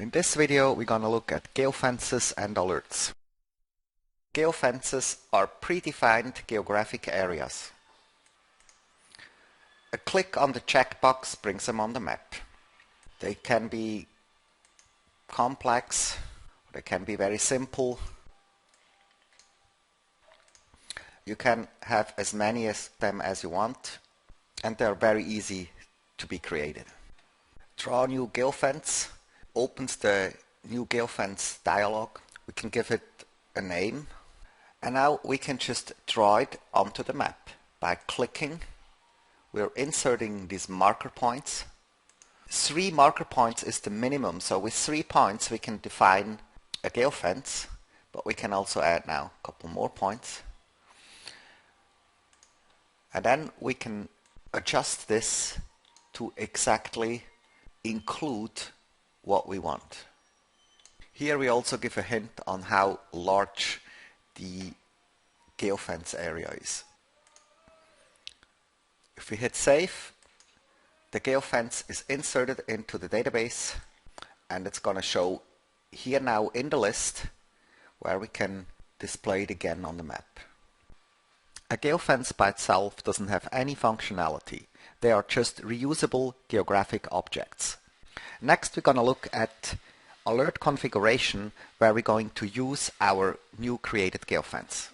In this video we're going to look at geofences and alerts. Geofences are predefined geographic areas. A click on the checkbox brings them on the map. They can be complex, or they can be very simple. You can have as many of them as you want, and they're very easy to be created. Draw a new geofence opens the new geofence dialog. We can give it a name, and now we can just draw it onto the map by clicking. We're inserting these marker points. 3 marker points is the minimum, so with 3 points we can define a geofence, but we can also add now a couple more points. And then we can adjust this to exactly include what we want. Here we also give a hint on how large the geofence area is. If we hit save, the geofence is inserted into the database, and it's going to show here now in the list where we can display it again on the map. A geofence by itself doesn't have any functionality. They are just reusable geographic objects. Next we're going to look at alert configuration, where we're going to use our new created geofence.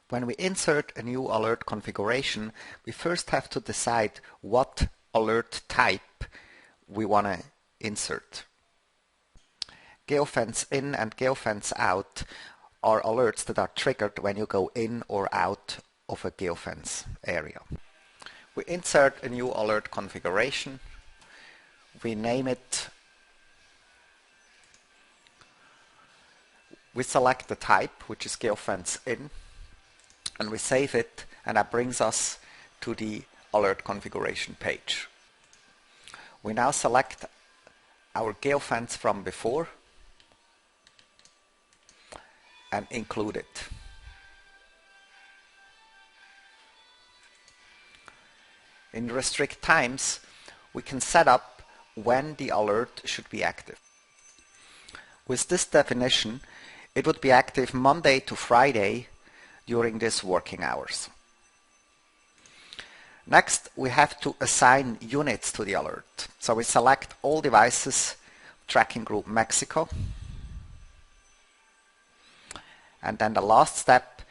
When we insert a new alert configuration, we first have to decide what alert type we want to insert. Geofence in and geofence out are alerts that are triggered when you go in or out of a geofence area. We insert a new alert configuration. We name it. We select the type, which is geofence in, and we save it, and that brings us to the alert configuration page. We now select our geofence from before and include it. In restrict times, we can set up when the alert should be active. With this definition, it would be active Monday to Friday during these working hours. Next, we have to assign units to the alert. So we select all devices, tracking group Mexico. And then the last step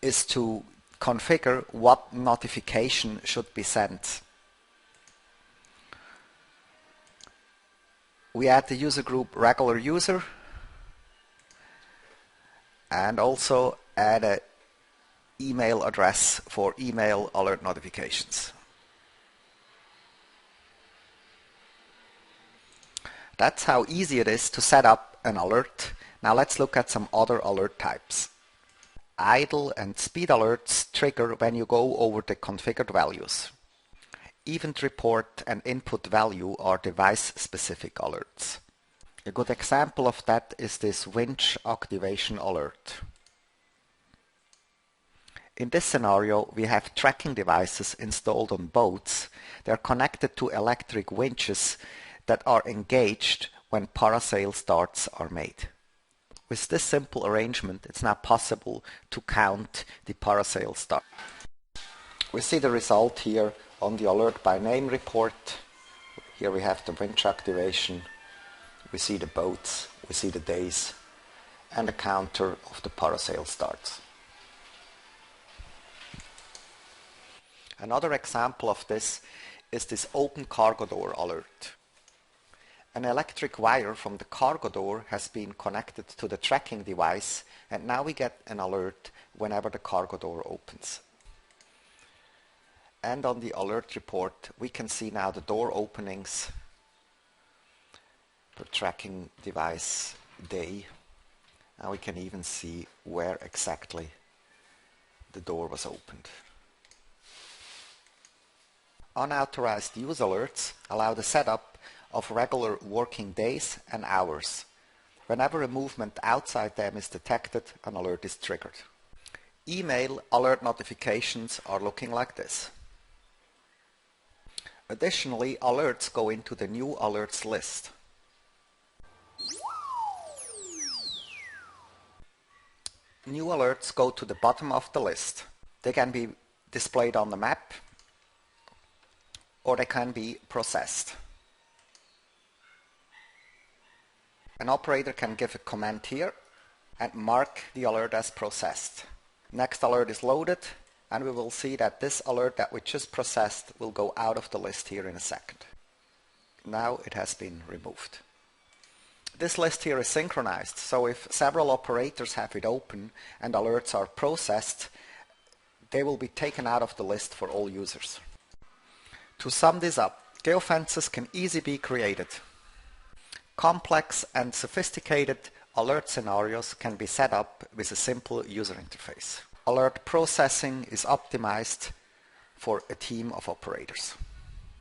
is to configure what notification should be sent. We add the user group regular user and also add an email address for email alert notifications. That's how easy it is to set up an alert. Now let's look at some other alert types. Idle and speed alerts trigger when you go over the configured values. Event report and input value are device-specific alerts. A good example of that is this winch activation alert. In this scenario, we have tracking devices installed on boats. They are connected to electric winches that are engaged when parasail starts are made. With this simple arrangement, it's now possible to count the parasail start. We see the result here on the alert by name report. Here we have the winch activation. We see the boats, we see the days, and a counter of the parasail starts. Another example of this is this open cargo door alert. An electric wire from the cargo door has been connected to the tracking device, and now we get an alert whenever the cargo door opens. And on the alert report we can see now the door openings per tracking device day, and we can even see where exactly the door was opened. Unauthorized use alerts allow the setup of regular working days and hours. Whenever a movement outside them is detected, an alert is triggered. Email alert notifications are looking like this. Additionally, alerts go into the new alerts list. New alerts go to the bottom of the list. They can be displayed on the map or they can be processed. An operator can give a command here and mark the alert as processed. Next alert is loaded and we will see that this alert that we just processed will go out of the list here in a second. Now it has been removed. This list here is synchronized, so if several operators have it open and alerts are processed, they will be taken out of the list for all users. To sum this up, geofences can easily be created. Complex and sophisticated alert scenarios can be set up with a simple user interface. Alert processing is optimized for a team of operators.